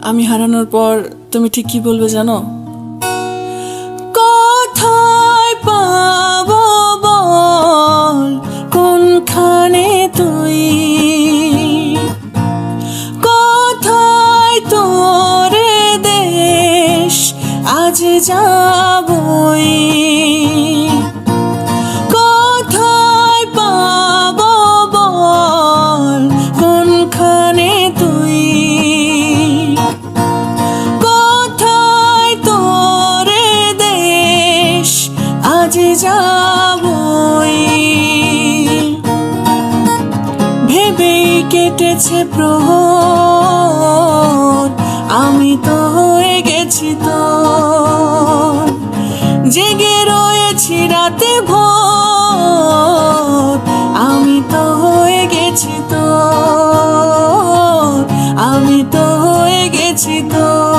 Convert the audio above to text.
আমি হারানোর পর তুমি ঠিক কি বলবে জানো? কোথায় পাবো বল, কোনখানে তুই, কোথায় তোরে দেশ, আজ যাবই। কোথায় পাবো বল, কোনখানে তুই, কোথায় তোরে দেশ, আজ যাবই। ভেবেই কেটেছে প্রহর, আমি তো হয়ে গেছি তোর, জেগে রয়েছি রাতে ভোর, আমি তো হয়ে গেছি তোর, আমি তো হয়ে গেছি তোর।